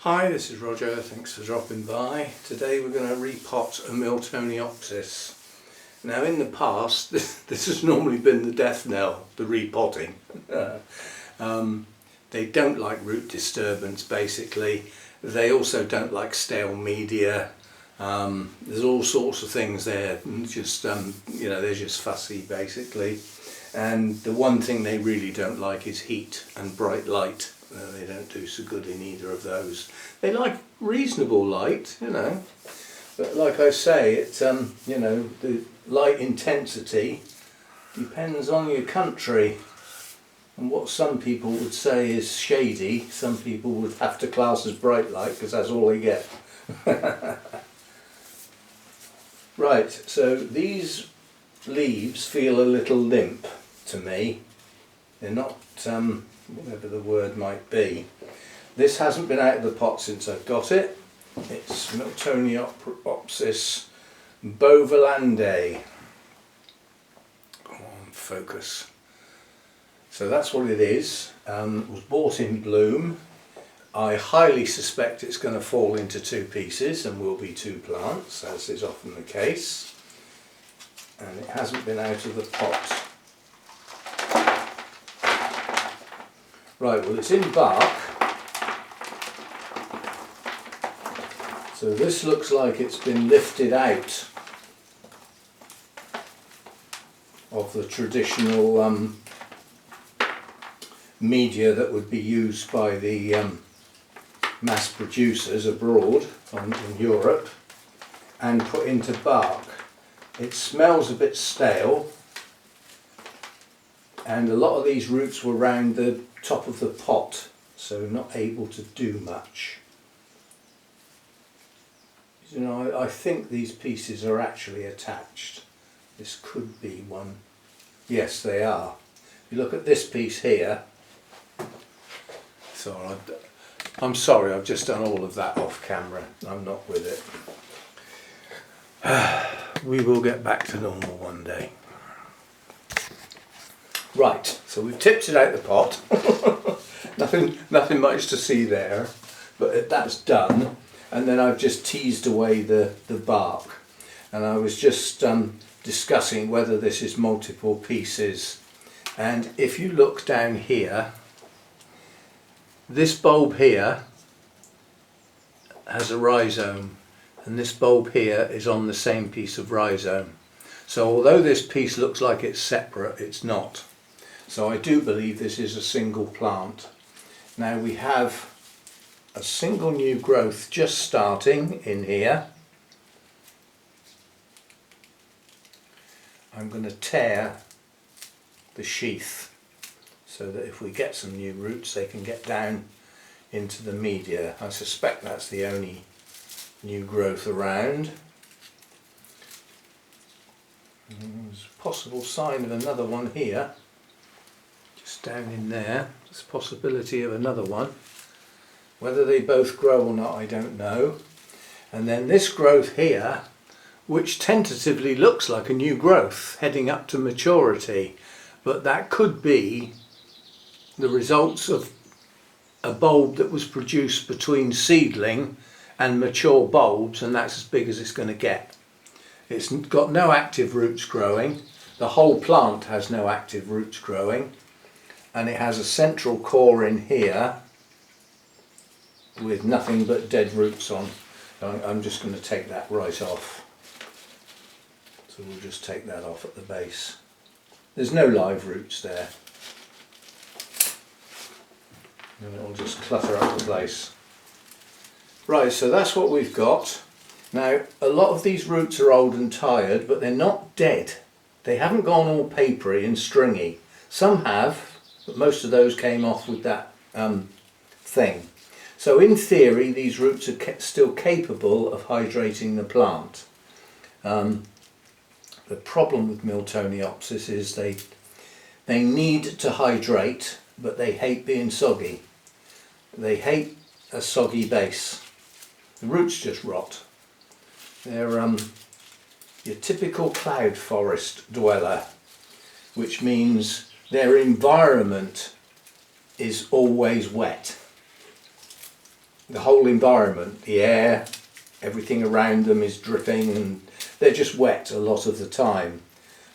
Hi, this is Roger, thanks for dropping by. Today we're going to repot a Miltoniopsis. Now in the past, this has normally been the death knell, the repotting. They don't like root disturbance basically. They also don't like stale media. There's all sorts of things there, just they're just fussy basically. And the one thing they really don't like is heat and bright light. They don't do so good in either of those. They like reasonable light, but like I say, it's the light intensity depends on your country, and what some people would say is shady, some people would have to class as bright light because that's all they get. Right, so these leaves feel a little limp to me. They're not whatever the word might be. This hasn't been out of the pot since I've got it. It's Miltoniopsis bovalande. Come on, focus. So that's what it is. It was bought in bloom. I highly suspect it's going to fall into two pieces and will be two plants, as is often the case. And it hasn't been out of the pot. Right, well, it's in bark. So this looks like it's been lifted out of the traditional media that would be used by the mass producers abroad in Europe and put into bark. It smells a bit stale, and a lot of these roots were round the top of the pot, so not able to do much. I think these pieces are actually attached. This could be one. Yes, they are. If you look at this piece here, so I'm sorry, I've just done all of that off camera. I'm not with it. We will get back to normal one day. Right, so we've tipped it out the pot. nothing much to see there, but that's done. And then I've just teased away the bark. And I was just discussing whether this is multiple pieces. And if you look down here, this bulb here has a rhizome, and this bulb here is on the same piece of rhizome. So although this piece looks like it's separate, it's not. So I do believe this is a single plant. Now we have a single new growth just starting in here. I'm going to tear the sheath so that if we get some new roots they can get down into the media. I suspect that's the only new growth around. There's a possible sign of another one here. Just down in there, there's a possibility of another one. Whether they both grow or not, I don't know. And then this growth here, which tentatively looks like a new growth heading up to maturity, but that could be the results of a bulb that was produced between seedling and mature bulbs, and that's as big as it's going to get. It's got no active roots growing. The whole plant has no active roots growing. And it has a central core in here with nothing but dead roots on. I'm just going to take that right off. So we'll just take that off at the base. There's no live roots there. And it'll just clutter up the place. Right, so that's what we've got. Now, a lot of these roots are old and tired, but they're not dead. They haven't gone all papery and stringy. Some have, but most of those came off with that thing. So in theory these roots are still capable of hydrating the plant. The problem with Miltoniopsis is they need to hydrate, but they hate being soggy. They hate a soggy base. The roots just rot. They're your typical cloud forest dweller, which means their environment is always wet. the whole environment, the air, everything around them is dripping and they're just wet a lot of the time.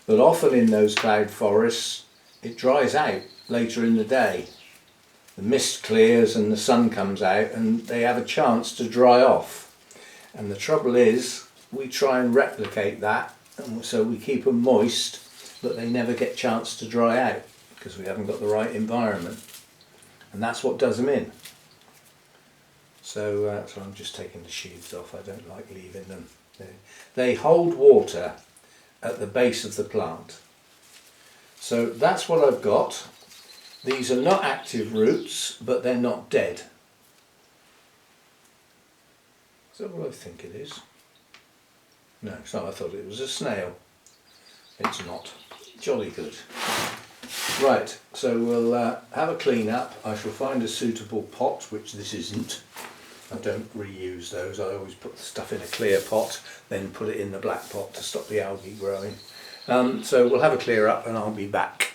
But often in those cloud forests it dries out later in the day. The mist clears and the sun comes out and they have a chance to dry off. And the trouble is we try and replicate that, and so we keep them moist but they never get a chance to dry out because we haven't got the right environment. And that's what does them in. So I'm just taking the sheaves off. I don't like leaving them. They hold water at the base of the plant. So that's what I've got. These are not active roots, but they're not dead. Is that what I think it is? No, so I thought it was a snail. It's not. Jolly good. Right, so we'll have a clean up. I shall find a suitable pot, which this isn't. I don't reuse those. I always put the stuff in a clear pot, then put it in the black pot to stop the algae growing. So we'll have a clear up and I'll be back.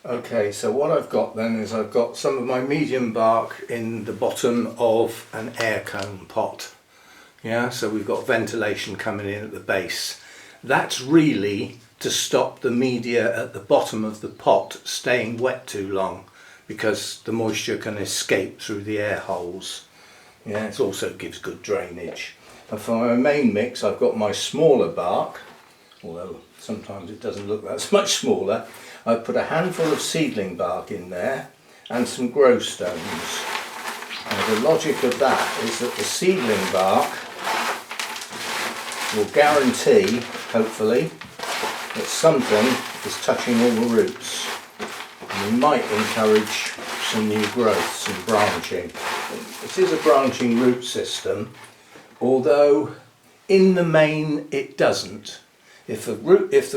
Okay, so what I've got then is I've got some of my medium bark in the bottom of an air cone pot. Yeah, so we've got ventilation coming in at the base. That's really to stop the media at the bottom of the pot staying wet too long, because the moisture can escape through the air holes. Yeah, it also gives good drainage. And for my main mix I've got my smaller bark, although sometimes it doesn't look that much smaller. I've put a handful of seedling bark in there and some grow stones. And the logic of that is that the seedling bark will guarantee, hopefully, that something is touching all the roots. And we might encourage some new growth, some branching. It is a branching root system, although in the main it doesn't. If the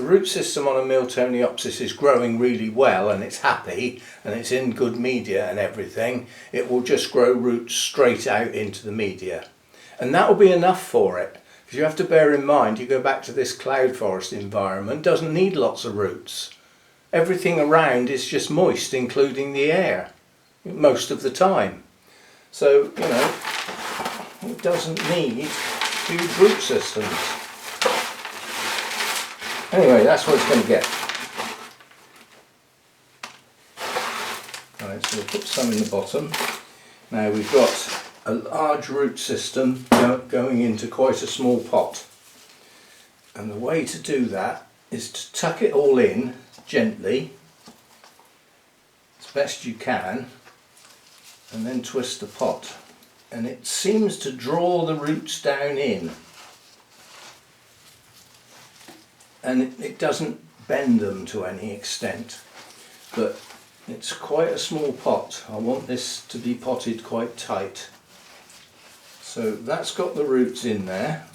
root system on a Miltoniopsis is growing really well and it's happy and it's in good media and everything, it will just grow roots straight out into the media. And that will be enough for it. Because you have to bear in mind, you go back to this cloud forest environment, doesn't need lots of roots. Everything around is just moist, including the air, most of the time. So, you know, it doesn't need huge root systems. Anyway, that's what it's going to get. Right, so we'll put some in the bottom. Now we've got a large root system going into quite a small pot. And the way to do that is to tuck it all in gently, as best you can, and then twist the pot. And it seems to draw the roots down in. And it doesn't bend them to any extent, but it's quite a small pot. I want this to be potted quite tight. So that's got the roots in there.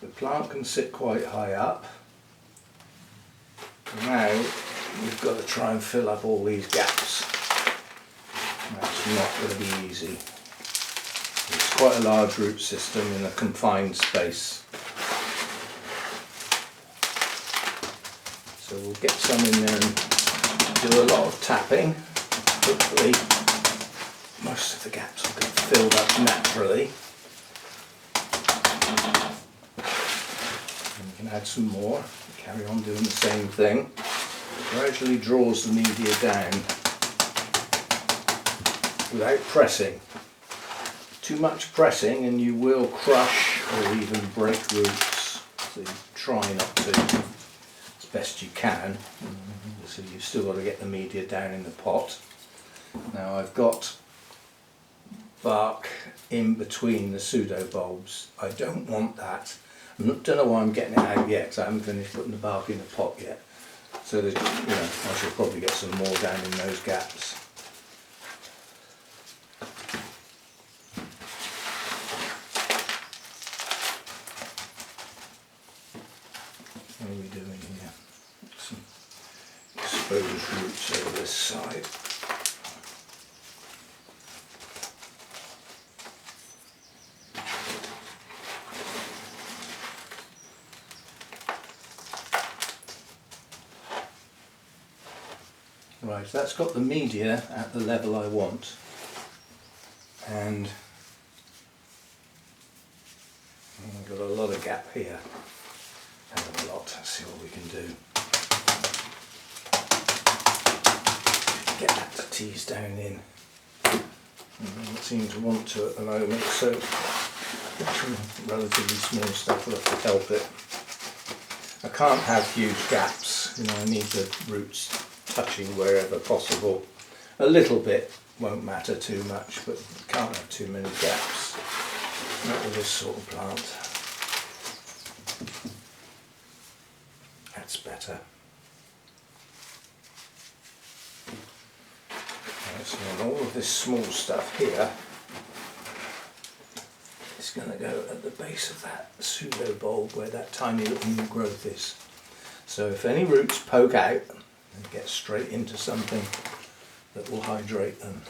The plant can sit quite high up. Now we've got to try and fill up all these gaps. That's not going to be easy. It's quite a large root system in a confined space. So we'll get some in there and do a lot of tapping. Hopefully most of the gaps will get filled up naturally. And we can add some more, carry on doing the same thing. It gradually draws the media down without pressing. Too much pressing and you will crush or even break roots, so you try not to. Best you can, so you've still got to get the media down in the pot. Now I've got bark in between the pseudobulbs. I don't want that. I don't know why I'm getting it out yet, because I haven't finished putting the bark in the pot yet. So there's, you know, I should probably get some more down in those gaps. What are we doing here? Some exposed roots over this side. Right, that's got the media at the level I want. and we've got a lot of gap here, and a lot. Let's see what we can do. Get that to tease down in. Doesn't seem to want to at the moment, so some relatively small stuff will have to help it. I can't have huge gaps, you know, I need the roots touching wherever possible. A little bit won't matter too much, but can't have too many gaps. Not with this sort of plant. That's better. Right, so all of this small stuff here is going to go at the base of that pseudo bulb where that tiny little new growth is. So if any roots poke out, and get straight into something that will hydrate them.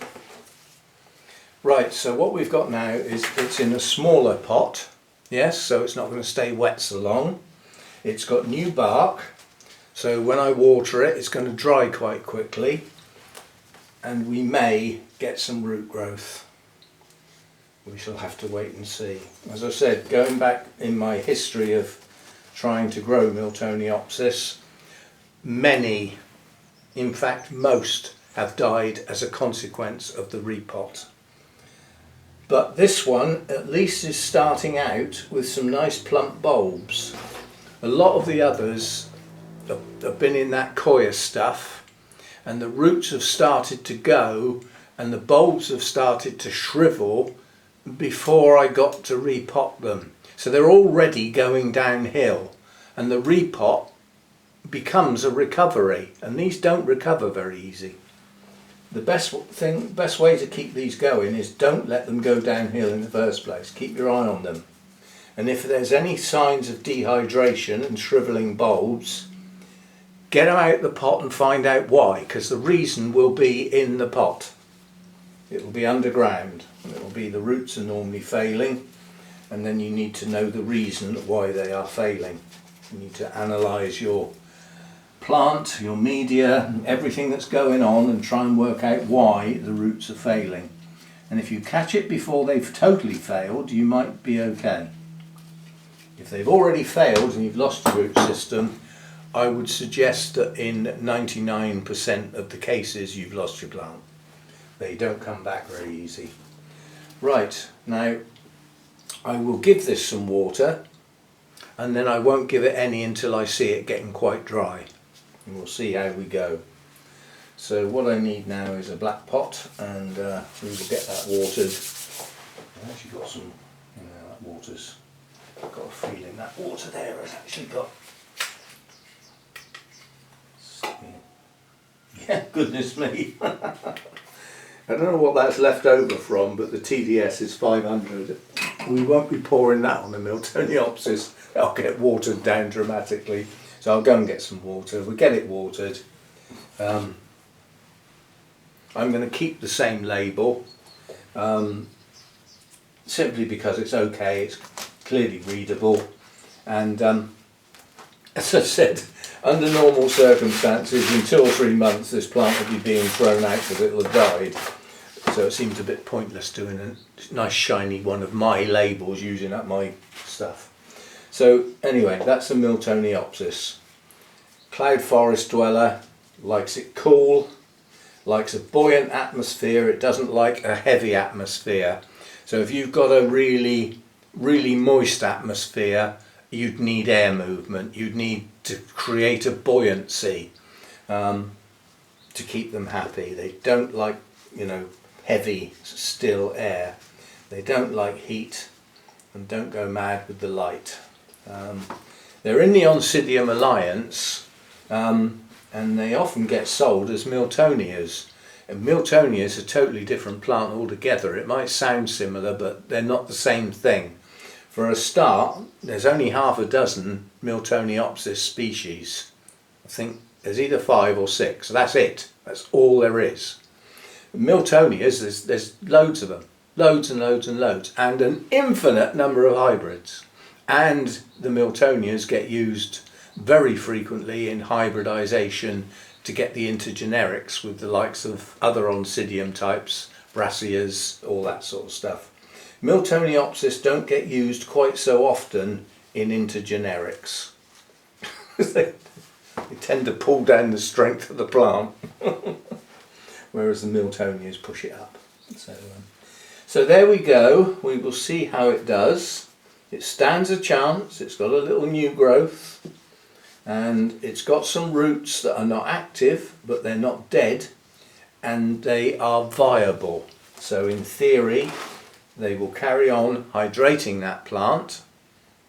Right, so what we've got now is it's in a smaller pot, yes, so it's not going to stay wet so long. It's got new bark, so when I water it, it's going to dry quite quickly, and we may get some root growth. We shall have to wait and see. As I said, going back in my history of trying to grow Miltoniopsis, many, in fact most, have died as a consequence of the repot. But this one at least is starting out with some nice plump bulbs. A lot of the others have been in that coir stuff, and the roots have started to go and the bulbs have started to shrivel before I got to repot them. So they're already going downhill, and the repot becomes a recovery, and these don't recover very easy. The best way to keep these going is don't let them go downhill in the first place. Keep your eye on them, and if there's any signs of dehydration and shriveling bulbs, get them out of the pot and find out why, because the reason will be in the pot. It will be underground, and it will be the roots are normally failing, and then you need to know the reason why they are failing. You need to analyse your plant, your media, everything that's going on, and try and work out why the roots are failing. And if you catch it before they've totally failed, you might be okay. If they've already failed and you've lost your root system, I would suggest that in 99% of the cases you've lost your plant. They don't come back very easy. Right, now I will give this some water, and then I won't give it any until I see it getting quite dry, and we'll see how we go. So what I need now is a black pot, and we will get that watered. I've actually got some, that water's, I've got a feeling that water there has actually got, yeah, goodness me. I don't know what that's left over from, but the TDS is 500. We won't be pouring that on the Miltoniopsis. That'll get watered down dramatically. So I'll go and get some water. We'll get it watered. I'm going to keep the same label, simply because it's okay, it's clearly readable, and as I said, under normal circumstances, in 2 or 3 months this plant will be being thrown out because it will have died. So it seems a bit pointless doing a nice shiny one of my labels using up my stuff. So anyway, that's a Miltoniopsis. Cloud forest dweller, likes it cool, likes a buoyant atmosphere, it doesn't like a heavy atmosphere. So if you've got a really moist atmosphere, you'd need air movement, you'd need to create a buoyancy to keep them happy. They don't like, heavy, still air. They don't like heat and don't go mad with the light. They're in the Oncidium alliance, and they often get sold as Miltonias. And Miltonia is a totally different plant altogether. It might sound similar, but they're not the same thing. For a start, there's only half a dozen Miltoniopsis species. I think there's either 5 or 6. That's it. That's all there is. Miltonias, there's loads of them. Loads and loads and loads. And an infinite number of hybrids. And the Miltonias get used very frequently in hybridization to get the intergenerics with the likes of other Oncidium types, brassicas, all that sort of stuff. Miltoniopsis don't get used quite so often in intergenerics. they tend to pull down the strength of the plant, whereas the Miltonias push it up. So there we go. We will see how it does. It stands a chance. It's got a little new growth, and it's got some roots that are not active, but they're not dead, and they are viable. So in theory, they will carry on hydrating that plant,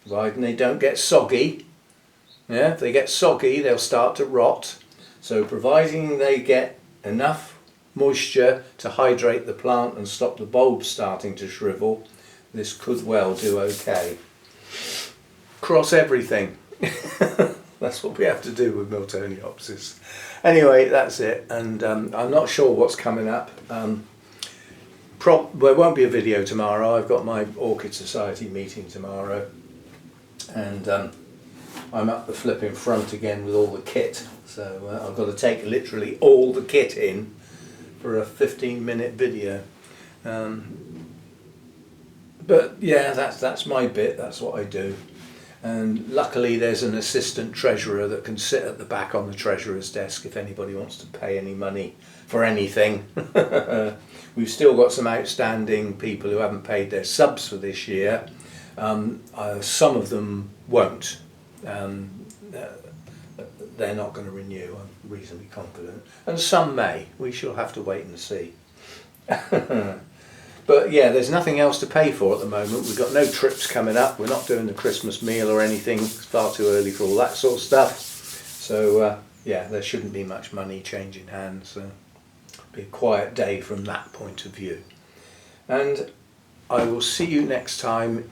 providing they don't get soggy. Yeah, if they get soggy, they'll start to rot. So providing they get enough moisture to hydrate the plant and stop the bulbs starting to shrivel, this could well do okay. Cross everything. That's what we have to do with Miltoniopsis. Anyway, that's it, and I'm not sure what's coming up. There won't be a video tomorrow. I've got my Orchid Society meeting tomorrow, and I'm up the flipping front again with all the kit, so I've got to take literally all the kit in for a 15-minute video. But yeah, that's my bit, that's what I do. And luckily there's an assistant treasurer that can sit at the back on the treasurer's desk if anybody wants to pay any money for anything. We've still got some outstanding people who haven't paid their subs for this year. Some of them won't. They're not going to renew, I'm reasonably confident. And some may. We shall have to wait and see. But yeah, there's nothing else to pay for at the moment. We've got no trips coming up. We're not doing the Christmas meal or anything. It's far too early for all that sort of stuff. So yeah, there shouldn't be much money changing hands. So be a quiet day from that point of view. And I will see you next time.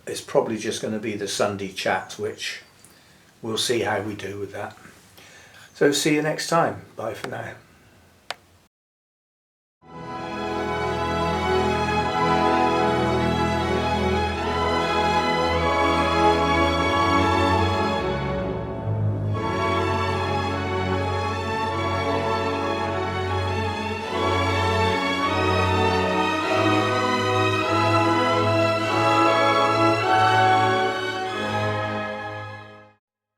It's probably just going to be the Sunday chat, which we'll see how we do with that. So see you next time. Bye for now.